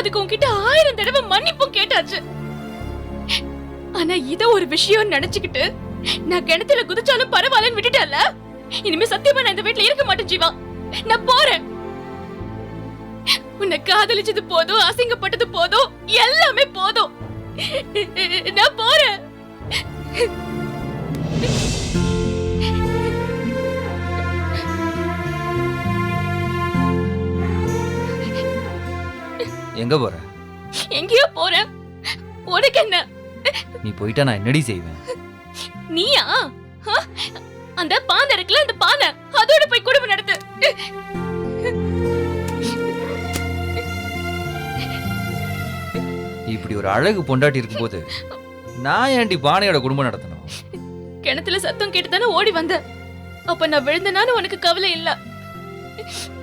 அதுக்கு உன்கிட்ட 1000 தடவை மன்னிப்பும் கேட்டாச்சு. ஆனா இத ஒரு விஷயம் நினைச்சுக்கிட்டு நான் கிணத்துல குதிச்சாலும் பரவாயில்லன்னு விட்டுட்டல. இனிமே சத்தியமா நான் இந்த வீட்டுல இருக்க மாட்டேன் ஜீவா. நான் போறேன். உன்னை காதலிச்சது போதும், அசிங்கப்பட்டது போதும், எல்லாமே போதும். நான் போறேன். எங்க போற? எங்கேயோ போறேன். உனக்கு என்ன? நீ போயிட்டா நான் என்னடி செய்வேன்? நீயா? அந்த பானை இருக்குல்ல, அந்த பானை அதோட போய் குடும்பம் நடத்து. இப்படி ஒரு அழகு பொண்டாட்டி இருக்கும்போது நான் ஏன்டி பானையோட குடும்பம் நடத்தணும்? கிணத்துல சத்தம் கேட்டுதானே ஓடி வந்த. அப்ப நான் விழுந்தனான்னு உனக்கு கவலை இல்ல.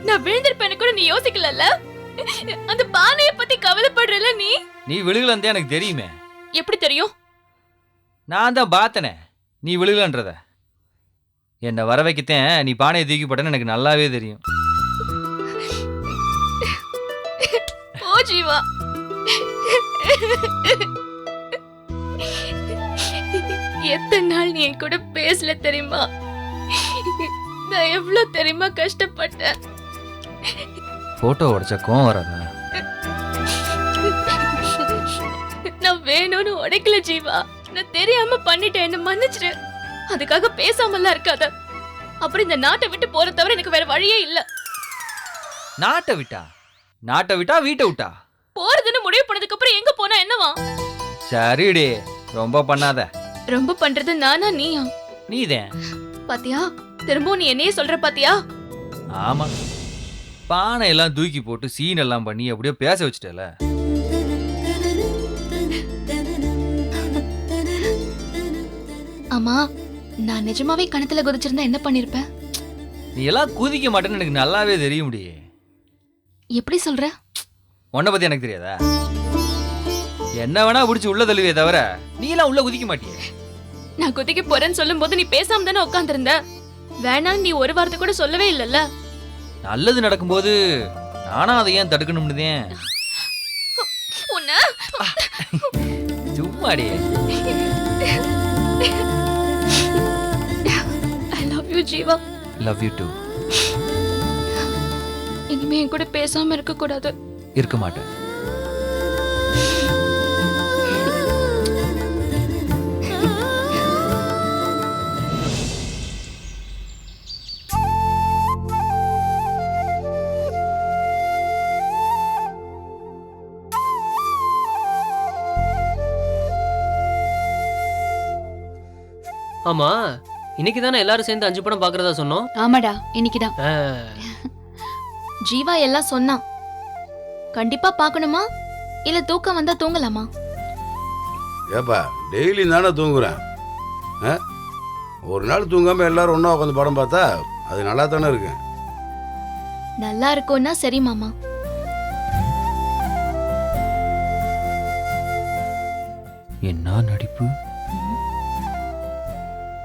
நான் விழுந்திருப்பேன்னு கூட நீ யோசிக்கலல்ல. அந்த பானைய பத்தி கவலைப்படுறல நீ. நீ விழுகலன்னு எனக்கு தெரியுமே. எப்படி தெரியும்? நான் தான் பார்த்தனே நீ விழுகலன்றத. என்ன வர வைக்கத்தேன் நீ பானையை தூக்கி போட்டேன்னு எனக்கு நல்லாவே தெரியும். ஓ ஜீவா, எத்தனை நாள் நீ என் கூட பேசல தெரியுமா? நான் எவ்வளவு தெரியுமா கஷ்டப்பட்டேன். போட்டோ உடைச்ச கோவம் வராதா? நான் வேணும்னு உடைக்கல ஜீவா. நான் தெரியாம பண்ணிட்டேன், என்ன மன்னிச்சிரு. அதுக்காக பேசாமலாம் இருக்காத. அப்புறம் இந்த நாட்டை விட்டு போற தவிர எனக்கு வேற வழியே இல்ல. நாட்டை விட்டா? நாட்டை விட்டா வீட்டை விட்டா? போறதுன்னு முடிவு பண்ணதுக்கு அப்புறம் எங்க போனா என்னவா? சரிடி, ரொம்ப பண்ணாத. ரொம்ப பண்றது நானா நீயா? நீதேன். பாத்தியா, திரும்பவும் நீ என்னையே சொல்ற பாத்தியா? ஆமா, பானை எல்லாம் தூக்கி போட்டு சீன் எல்லாம் பண்ணி அப்படியே பேச வச்சுட்டல. ஆமா, நான் நிஜமாவே கணத்துல குதிச்சிருந்தா என்ன பண்ணிருப்பேன்? நீ எல்லாம் குதிக்க மாட்டேன்னு எனக்கு நல்லாவே தெரிய முடியே. எப்படி சொல்ற? உன்னை பத்தி எனக்கு தெரியாதா? என்ன வேணா பிடிச்சி உள்ள தள்ளுவே தவிர நீ எல்லாம் உள்ள குதிக்க மாட்டியே. நான் குதிக்க போறேன்னு சொல்லும் போது நீ பேசாம தானே உட்கார்ந்திருந்த. வேணாம் நீ ஒரு வார்த்தை கூட சொல்லவே இல்லல்ல. நல்லது நடக்கும்போது நானா அதை ஏன் தடுக்கணும்னுதேன். உன்ன சும்மாடி. I love you Jeeva. Love you too. இனிமே என் கூட பேசாம இருக்க கூடாது. இருக்க மாட்டேன். ஆமா, இன்னைக்கு தானே எல்லாரும் சேர்ந்து 5 படம் பாக்குறதா சொன்னோம். ஆமாடா, இன்னைக்குதான். ஜீவா எல்லாம் சொன்னான். கண்டிப்பா பார்க்கணுமா இல்ல தூக்கம் வந்தா தூங்கலாமா? ஏப்பா டெய்லி தானே தூங்குறேன். ஒரு நாள் தூங்காம எல்லாரும் ஒண்ணா உட்காந்து படம் பார்த்தா அது நல்லா தானே இருக்கு. நல்லா இருக்கும்னா சரி மாமா. என்ன நடிப்பு,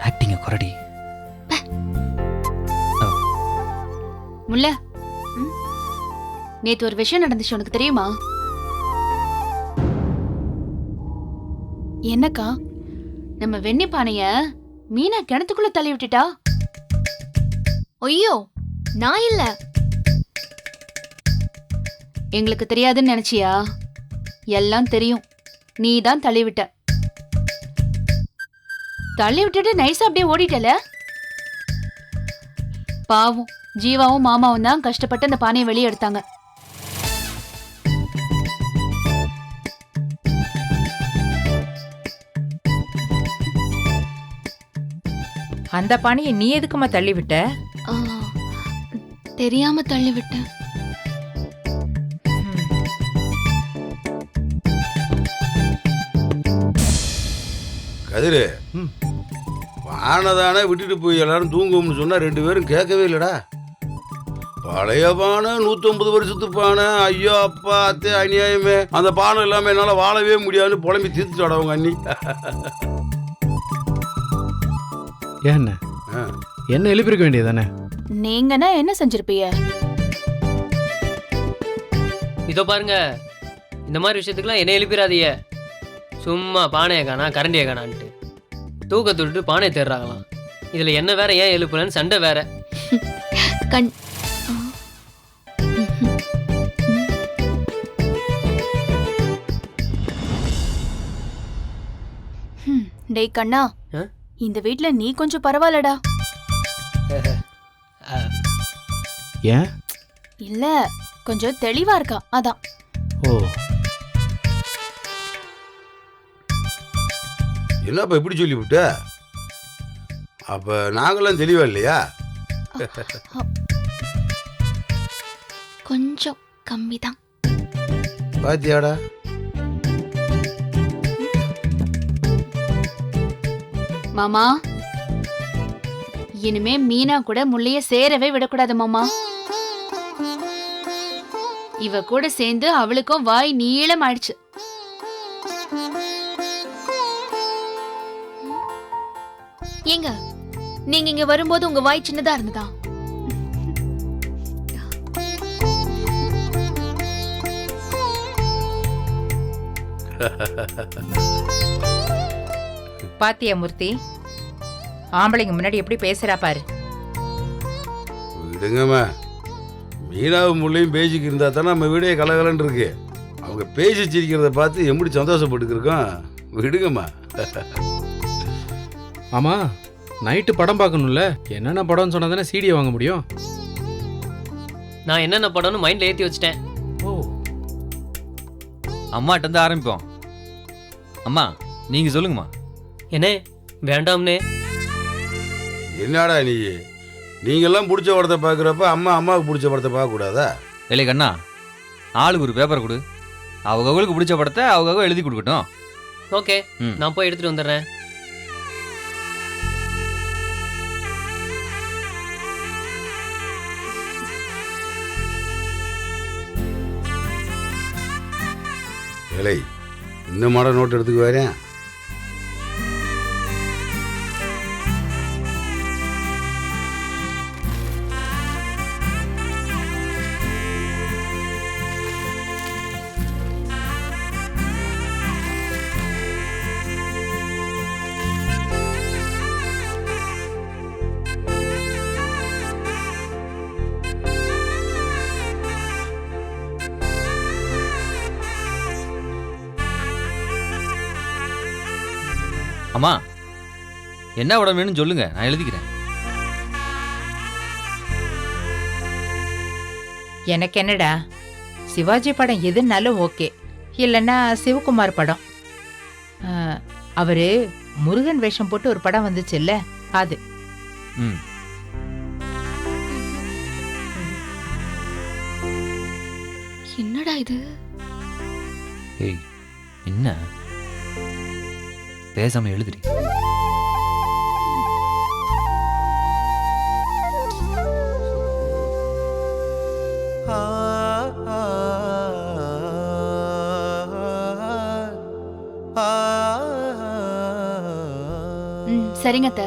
ஆக்டிங்க குறடி. முல்ல, நேத்து ஒரு விஷயம் நடந்துச்சு, உனக்கு தெரியுமா? என்னக்கா? நம்ம வெண்ணி பானைய மீனா கிணத்துக்குள்ள தள்ளி விட்டுட்டா. ஐயோ, நான் இல்ல. எங்களுக்கு தெரியாதுன்னு நினைச்சியா? எல்லாம் தெரியும். நீ தான் தள்ளி விட்ட. தள்ளி விட்டுட்டு நைஸா அப்படியே ஓடிட்டல. பாவம், ஜீவாவும் மாமாவும் தான் கஷ்டப்பட்டு அந்த பானையை வெளியே எடுத்தாங்க. அந்த பானையை நீ எதுக்குமா தள்ளி விட்ட? தெரியாம தள்ளி விட்டேன். கதிரு, பானை விட்டுட்டு போய் எல்லாரும் தூங்கும்னு சொன்னா 2 பேரும் கேட்கவே இல்லடா. பழைய பானை, 150 வருஷத்து பானை, ஐயோ அப்பா அத்தே அநியாயமே, அந்த பானை இல்லாம என்னால வாழவே முடியாதுன்னு புலம்பி தீர்த்துட்டாடா அவங்க அண்ணி. ஏன் என்ன எழுப்பிருக்க வேண்டியதானே? நீங்கன்னா என்ன செஞ்சிருப்பீங்க? இதோ பாருங்க, இந்த மாதிரி விஷயத்துக்குலாம் என்ன எழுப்பிடாதீங்க. சும்மா பானையை காணா கரண்டியை காணான்ட்டு தூக்கத்தை விட்டுட்டு பானையை தேடுறாங்களாம். இதில் என்ன வேற ஏன் எழுப்புலன்னு சண்டை வேற. கண் டேய் கண்ணா, ஆ? இந்த வீட்ல நீ கொஞ்சம் பரவாயில்லடா. ஏன்? இல்ல, கொஞ்சம் தெளிவா இருக்கா, அதான். ஓ, என்னப்பா இப்படி சொல்லிவிட்ட? அப்ப நாங்களாம் தெளிவா இல்லையா? கொஞ்சம் கம்மிதான். பாத்தியாடா? மாமா, இனிமே மீனா கூட முள்ளைய சேரவே விடக்கூடாது மாமா. இவ கூட சேர்ந்து அவளுக்கும் வாய் நீளம் ஆயிடுச்சு. ஏங்க, நீங்க இங்க வரும்போது உங்க வாய் சின்னதா இருந்ததா? பாத்தியா மூர்த்தி, ஆம்பளைங்க முன்னாடி எப்படி பேசுறா பாரு. விடுங்கம்மா, மீனாவும் முள்ளையும் பேசிக்கு இருந்தா தானே நம்ம வீடே கலகலன்னு இருக்கு. அவங்க பேசி சிரிக்கிறத பார்த்து எப்படி சந்தோஷப்பட்டுக்கிருக்கோம். விடுங்கம்மா. ஆமா, நைட்டு படம் பார்க்கணும்ல. என்னென்ன படம்னு சொன்னா தானே சீடியை வாங்க முடியும். நான் என்னென்ன படம்னு மைண்டில் ஏற்றி வச்சிட்டேன். ஓ, அம்மாட்ட இருந்து ஆரம்பிப்போம். அம்மா நீங்க சொல்லுங்கம்மா. என்ன வேண்டாம்னே? என்னடா நீங்கெல்லாம் பிடிச்ச படத்தை பார்க்குறப்ப அம்மாவுக்கு பிடிச்ச படத்தை பார்க்கக்கூடாதா? இல்லை கண்ணா, ஆளுக்கு ஒரு பேப்பர் கொடு. அவங்களுக்கு பிடிச்ச படத்தை அவங்க எழுதி கொடுக்கட்டும். ஓகே, ம். நான் போய் எடுத்துட்டு வந்துடுறேன். ஏலை, இன்னும் மாட நோட் எடுத்துக்கு வரேன். அம்மா என்ன படம் வேணும்னு சொல்லுங்க, நான் எழுதிக்கிறேன். எனக்கு என்னடா, சிவாஜி படம் எதுனாலும் ஓகே. இல்லைன்னா சிவகுமார் படம். அவரு முருகன் வேஷம் போட்டு ஒரு படம் வந்துச்சு இல்ல, அது. ம். என்னடா இது? ஏய் என்ன பேசாம எழுதுறி? சரிங்க அத்தை,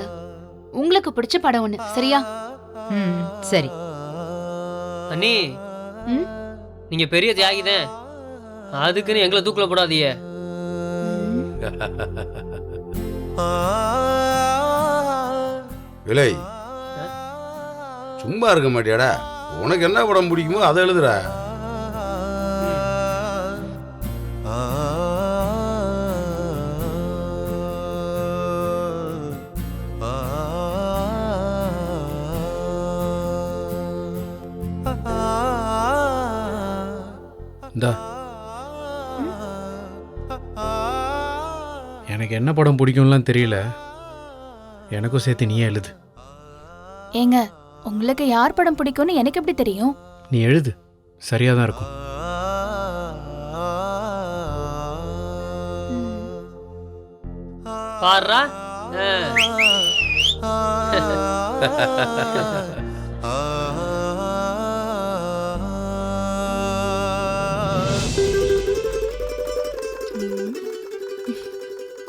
உங்களுக்கு பிடிச்ச படம் ஒண்ணு சரியா? ம், சரி. அண்ணி, ம்? நீங்க பெரிய தியாகிதான். அதுக்குன்னு எங்களை தூக்கில போடாதீங்க. விலை, சும்மா இருக்க மாட்டியாடா? உனக்கு என்ன படம் பிடிக்குமோ அதை எழுதுறா. இந்தா, எனக்கு என்ன படம் பிடிக்கும்லாம் தெரியல. எனக்கும் சேர்த்து நீயே எழுது. ஏங்க, உங்களுக்கு யார் படம் பிடிக்கும்னு எனக்கு எப்படி தெரியும்? நீ எழுது, சரியா தான் இருக்கும். பாருடா.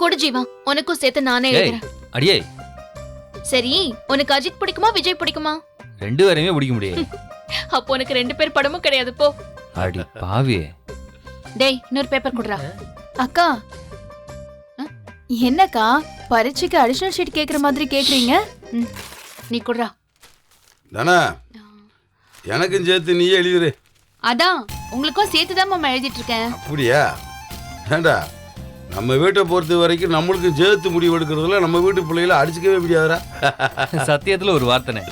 கொடு ஜீவா, உனக்கும் சேர்த்து நானே ஏய் எழுதுறேன். அடியே, சரி, உனக்கு அஜித் பிடிக்குமா விஜய் பிடிக்குமா? ரெண்டு பேரையுமே பிடிக்க முடியாது. அப்போ உனக்கு 2 பேர் படமும் கிடையாது போ. அடி பாவி, டேய் இன்னொரு பேப்பர் குடுறா. அக்கா என்னக்கா பரீட்சைக்கு அடிஷனல் ஷீட் கேக்குற மாதிரி கேக்குறீங்க? நீ குடுறா. தானே எனக்கும் சேர்த்து நீயே எழுதிரு. அதான் உங்களுக்கும் சேர்த்துதான் மாமா எழுதிட்டு இருக்கேன். அப்படியா? ஏண்டா நம்ம வீட்டை பொறுத்த வரைக்கும் நம்மளுக்கும் சேர்த்து முடிவு எடுக்கிறதுல நம்ம வீட்டு பிள்ளைகளை அடிச்சுக்கவே முடியாதுடா. சத்தியத்துல ஒரு வார்த்தைனே.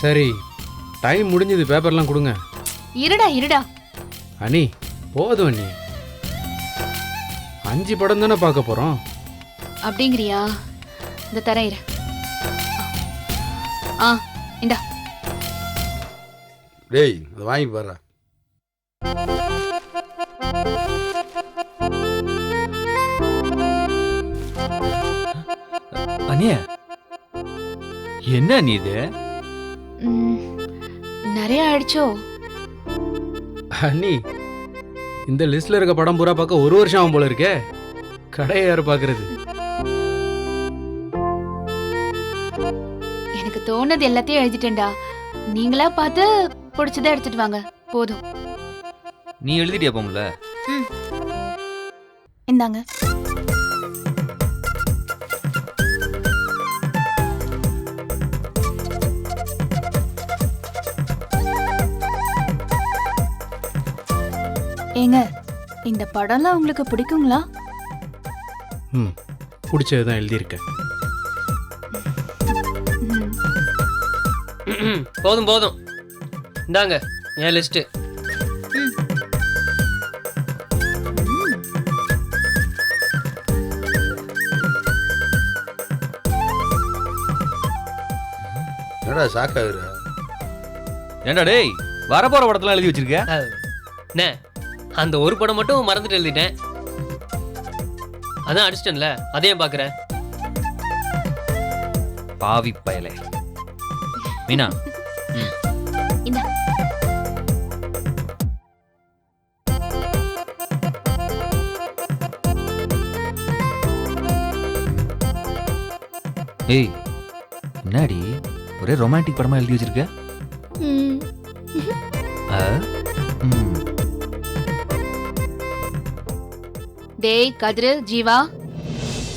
சரி, டைம் முடிஞ்சது, பேப்பர்லாம் கொடுங்க. இருடா. அனி போதும் அண்ணி, 5 படம் தானே பார்க்க போகிறோம். அப்படிங்கிறியா? இந்த தரேன் இரு. இந்தா. டேய் அதை வாங்கி பாரு. அண்ணிய என்ன நீ இது? நிறைய ஆயிடுச்சோ? அண்ணி இந்த லிஸ்ட்ல இருக்க படம் பூரா பார்க்க 1 வருஷம் ஆகும் போல இருக்கே. கடையை யார் பார்க்கறது? எனக்கு தோணுது எல்லாத்தையும் எழுதிட்டேன்டா. நீங்களா பார்த்து பிடிச்சதை எடுத்துட்டு வாங்க போதும். நீ எழுதிட்டியா போம்ல? இந்தாங்க. ஏங்க இந்த படம்லாம் உங்களுக்கு பிடிக்குங்களா? ம், பிடிச்சது தான் எழுதியிருக்கேன். போதும் இந்தாங்க என் லிஸ்ட்டு. என்னடா சாக்காகுற? ஏண்டா டேய், வரப்போற படத்தெல்லாம் எழுதி வச்சிருக்க? என்ன அந்த ஒரு படம் மட்டும் மறந்துட்டு எழுதிட்டேன். அதான் அடிச்சிட்டேன்ல, அதையும் பார்க்குறேன். பாவி பயலே. மீனா இந்தா. ஏய் என்னடி ஒரே ரொமான்டிக் படமா எழுதி வச்சிருக்க? டேய் கதிரு, ஜீவா,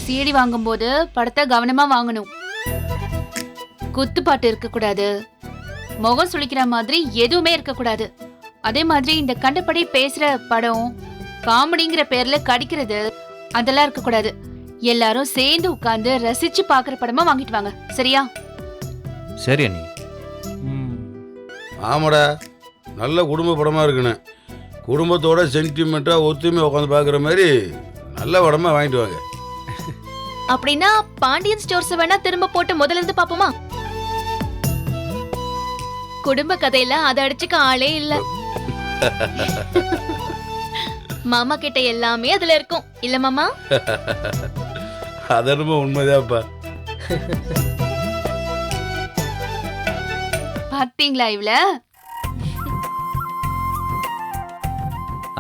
சீடி வாங்கும்போது படத்தை கவனமா வாங்கணும். குத்துப்பாட்டு இருக்கக்கூடாது, முகம் சுளிக்கிற மாதிரி எதுவுமே இருக்கக்கூடாது. அதே மாதிரி இந்த கண்டபடி பேசுற படம், காமெடிங்கிற பேர்ல கடிக்கிறது அதெல்லாம் இருக்கக்கூடாது. எல்லாரும் சேர்ந்து உட்கார்ந்து ரசிச்சு பாக்குற படமா வாங்கிட்டு வாங்க, சரியா? சரி அண்ணி. ஆமாடா, நல்ல குடும்ப படமாக இருக்குண்ணே. குடும்பத்தோட சென்டிமெண்ட்டாக ஒத்துமையாக உட்காந்து பார்க்குற மாதிரி நல்ல படமா வாங்கிட்டு வாங்க. அப்படின்னா பாண்டியன் ஸ்டோர்ஸ் வேணா திரும்ப போட்டு முதல்ல இருந்து பாப்போமா? குடும்ப கதையில அதை அடிச்சுக்க ஆளே இல்ல. மாமா கிட்ட எல்லாமே அதுல இருக்கும் இல்ல மாமா? அதனமா உண்மைதான்ப்பா. பாத்தீங்களா இவ்ள?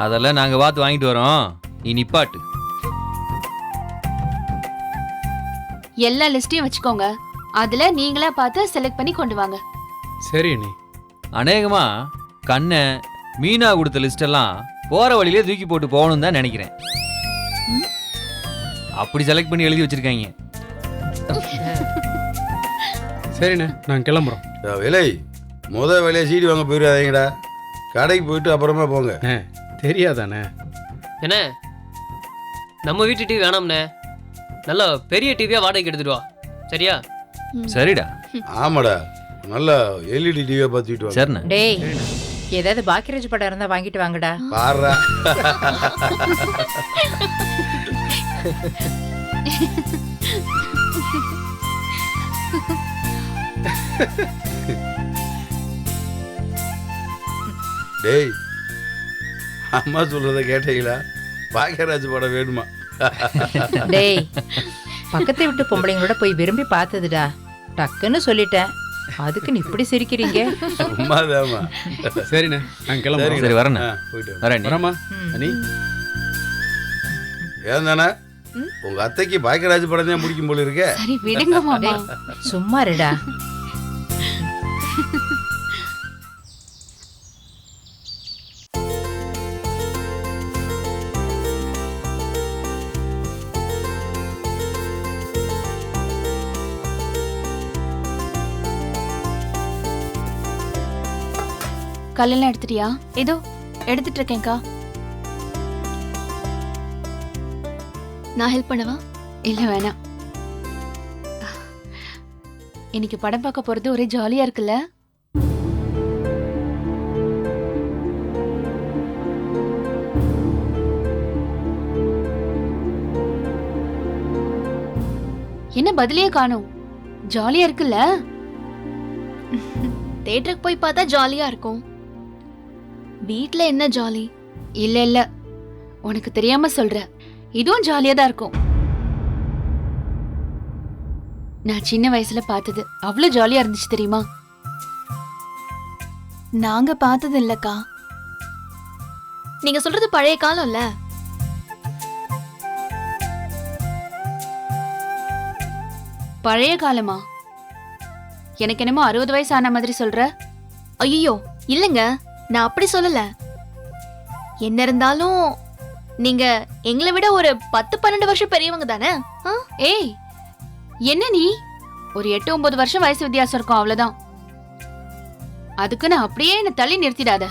அதெல்லாம் நாங்க பார்த்து வாங்கிட்டு வரோம், நீ நிப்பாட்டு. எல்லா லிஸ்டையும் வச்சுக்கோங்க, அதுல நீங்களா பார்த்து செலக்ட் பண்ணி கொண்டு வாங்க. சரி அண்ணி. அநேகமா கண்ணை மீனா கொடுத்த லிஸ்ட் எல்லாம் போற வழியிலே தூக்கி போட்டு போகணும்னு தான் நினைக்கிறேன். அப்படி செலக்ட் பண்ணி எழுதி வச்சிருக்காங்க. சரிண்ணே, நான் கிளம்புறோம். விலை வேலையை சீடி வாங்க போயிடாதீங்கடா. கடைக்கு போயிட்டு அப்புறமா போங்க. தெரியாதானே? என்ன நம்ம வீட்டு டிவி வேணாம்ண்ணே, நல்லா பெரிய டிவியா வாடகைக்கு எடுத்துட்டு வா, சரியா? சரிடா. ஆமாடா, நல்லா எல்இடி டிவியை பார்த்துட்டு வாங்க. சரிண்ணா. டேய், ஏதாவது பாக்கியராஜ் படம் இருந்தா வாங்கிட்டு வாங்கடா. பாடுறா. டேய், அம்மா சொல்றத கேட்டீங்களா? பாக்கியராஜ் படம் வேணுமா? டேய், பக்கத்தை விட்டு பொம்பளைங்களோட போய் விரும்பி பார்த்ததுடா, டக்குன்னு சொல்லிட்டேன். அதுக்கு நீ இப்படி சிரிக்கிறீங்க? சும்மாதாம்மா. சரிண்ணே, நான் கிளம்புறேன். சரி வரேண்ணா. போயிட்டு வாங்க. வரேன். வரமா அண்ணி? ஏன் தானே உங்க அத்தைக்கு பாக்கியராஜ் படம் தான் பிடிக்கும் போல இருக்கே. சரி விடுங்க மாமா. சும்மா இருடா. கல்லெல்லாம் எடுத்துட்டியா? இதோ எடுத்துட்டு இருக்கேன்க்கா. நான் ஹெல்ப் பண்ணவா? இல்ல வேணாம். இன்னைக்கு படம் பார்க்க போறது ஒரே ஜாலியா இருக்குல்ல? என்ன பதிலே காணோம்? ஜாலியா இருக்குல்ல? தியேட்டருக்கு போய் பார்த்தா ஜாலியா இருக்கும். வீட்ல என்ன ஜாலி? இல்ல இல்ல, உனக்கு தெரியாம சொல்ற. இதுவும் ஜாலியா தான் இருக்கும். நான் சின்ன வயசுல பார்த்தது அவ்வளவு ஜாலியா இருந்துச்சு தெரியுமா? நாங்க பார்த்தது இல்லக்கா. நீங்க சொல்றது பழைய காலம்ல. பழைய காலமா? எனக்கு என்னமோ 60 வயசு ஆன மாதிரி சொல்ற. ஐயோ இல்லங்க, நான் அப்படி சொல்லல. என்ன இருந்தாலும் நீங்க எங்களை விட ஒரு 10-12 வருஷம் பெரியவங்க தானே? ஏய், என்ன நீ? ஒரு 8-9 வருஷம் வயசு வித்தியாசம் இருக்கும், அவ்வளவுதான். அதுக்கு நான் அப்படியே என்ன தள்ளி நிறுத்திடாத.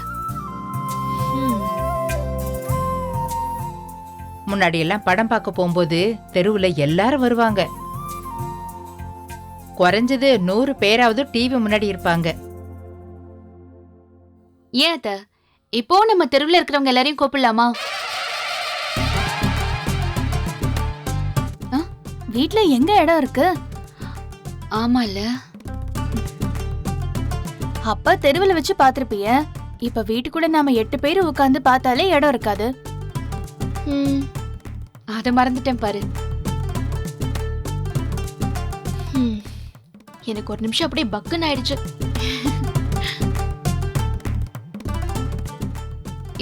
முன்னாடி எல்லாம் படம் பார்க்க போகும்போது தெருவுல எல்லாரும் வருவாங்க. குறைஞ்சது 100 பேராவது டிவி முன்னாடி இருப்பாங்க. ஏன் அத்த, இப்போ நம்ம தெருவுல இருக்கிறவங்க எல்லாரையும் கூப்பிடலாமா? வீட்ல எங்க இடம் இருக்கு? ஆமா இல்ல, அப்ப தெருவுல வச்சு பாத்திருப்பிய. இப்ப வீட்டுக்குள்ள நாம 8 பேர் உட்கார்ந்து பார்த்தாலே இடம் இருக்காது. அத மறந்துட்டேன் பாரு. எனக்கு ஒரு நிமிஷம் அப்படியே பக்குன்னு ஆயிடுச்சு.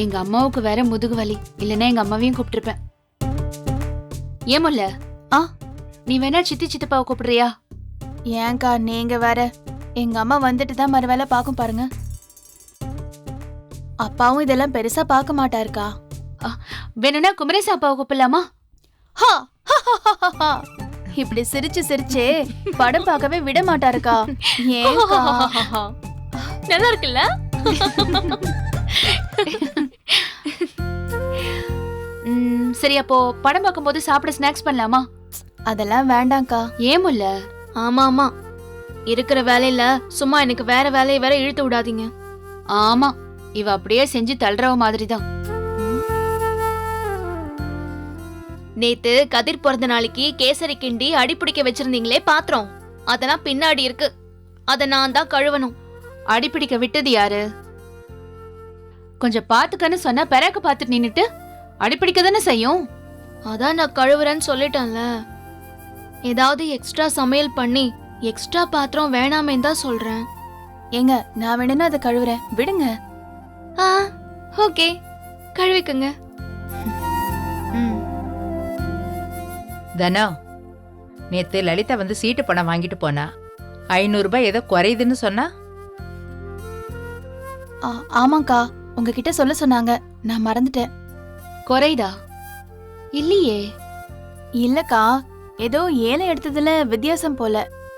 எங்க அம்மாவுக்கு வேற முதுகு வலி, இல்லைன்னா எங்க அம்மாவையும் கூப்பிட்டுருப்பேன். ஏமுல்ல, நீ வேணா சித்தி சித்தப்பாவை கூப்பிடுறியா? ஏன்க்கா நீங்க வேற. எங்க அம்மா வந்துட்டு தான் மறுவேளை பாக்கும் பாருங்க. அப்பாவும் இதெல்லாம் பெருசா பார்க்க மாட்டாருக்கா. வேணும்னா குமரேச அப்பாவை கூப்பிடலாமா? இப்படி சிரிச்சு சிரிச்சே படம் பார்க்கவே விட மாட்டாருக்கா. ஏன்க்கா? நல்லா இருக்குல்ல? சரி, அப்போ படம் பார்க்கும்போது சாப்பிட ஸ்நாக்ஸ் பண்ணலாமா? அதெல்லாம் வேண்டாம்க்கா. ஏமுல்ல? ஆமா ஆமா, இருக்கிற வேலையில சும்மா எனக்கு வேற வேலையை வேற இழுத்து விடாதீங்க. ஆமா, இவ அப்படியே செஞ்சு தள்ளுறவ மாதிரிதான். நேத்து கதிர் பிறந்த நாளைக்கு கேசரி கிண்டி அடிப்பிடிக்க வச்சிருந்தீங்களே பாத்திரம், அதெல்லாம் பின்னாடி இருக்கு. அத நான் தான் கழுவணும். அடிப்பிடிக்க விட்டது யாரு? கொஞ்சம் பாத்துக்கன்னு சொன்னா பெறாக்க பாத்துட்டு நின்னுட்டு அடிப்பிடிக்க தானே செய்யும். அதான் நான் கழுவுறேன்னு சொல்லிட்டேன்ல. ஏதாவது எக்ஸ்ட்ரா சமையல் பண்ணி எக்ஸ்ட்ரா பாத்திரம் வேணாமே தான் சொல்றேன். ஏங்க, நான் வேணும்னா அதை கழுவுறேன், விடுங்க. ஓகே, கழுவிக்குங்க. தனா, நேத்து லலிதா வந்து சீட்டு பணம் வாங்கிட்டு போனா. 500 ரூபாய் ஏதோ குறையுதுன்னு சொன்னா. ஆமாக்கா, உங்ககிட்ட சொல்ல சொன்னாங்க, நான் மறந்துட்டேன். குறைதா? இல்லையே. இல்லக்கா, ஏதோ ஏழை எடுத்ததுல வித்தியாசம் போல.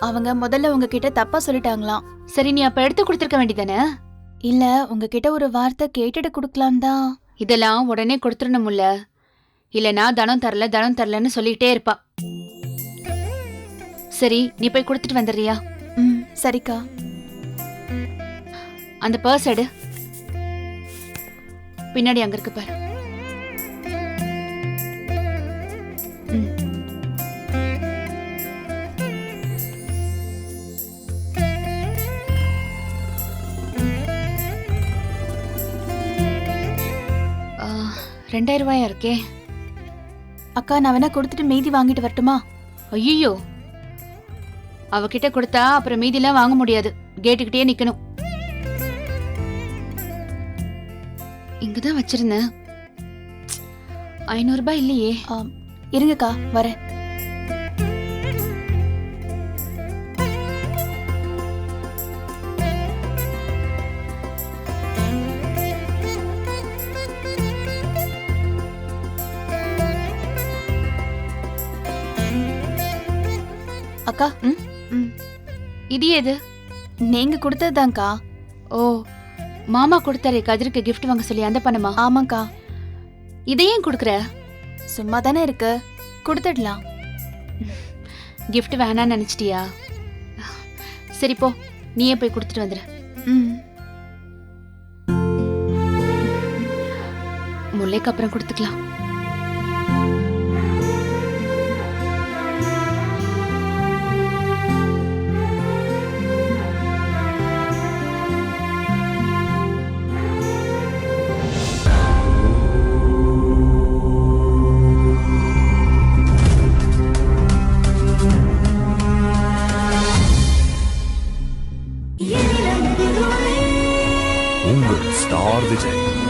அவங்க முதல்ல உங்ககிட்ட தப்பா சொல்லிட்டாங்களாம். சரி, நீ அப்ப எடுத்து கொடுத்துருக்க வேண்டியதானே? இல்ல, உங்ககிட்ட ஒரு வார்த்தை கேட்டுட்டு குடுக்கலாம் தான். இதெல்லாம் உடனே கொடுத்துடணும்ல, இல்லனா தனம் தரலன்னு சொல்லிட்டே இருப்பா. சரி, நீ போய் கொடுத்துட்டு வந்துடுறியா? சரிக்கா. அந்த பர்ஸ் எடு, பின்னாடி அங்க இருக்கு பாரு. $2000 இருக்கே. அக்கா, நான் வேணா கொடுத்துட்டு மீதி வாங்கிட்டு வரட்டுமா? ஐயோ, அவகிட்ட கொடுத்தா அப்புறம் மீதிலாம் வாங்க முடியாது, கேட்டுக்கிட்டே நிக்கணும். இங்கதான் வச்சிருந்தேன். 500 ரூபாய் இல்லையே. இருங்கக்கா, வரேன். அக்கா, இது எது? நீங்க கொடுத்ததுதான்க்கா. ஓ, மாமா கொடுத்தாரு கதிருக்கு gift வாங்க சொல்லி அந்த பணமா? ஆமாக்கா, இதை ஏன் கொடுக்குற? சும்மா தானே இருக்கு, கொடுத்துடலாம். gift வேணான்னு நினைச்சிட்டியா? சரி போ, நீயே போய் கொடுத்துட்டு வந்துரு. ம். முல்லைக்கு அப்புறம் கொடுத்துக்கலாம். உங்கள் ஸ்டார் விஜய்.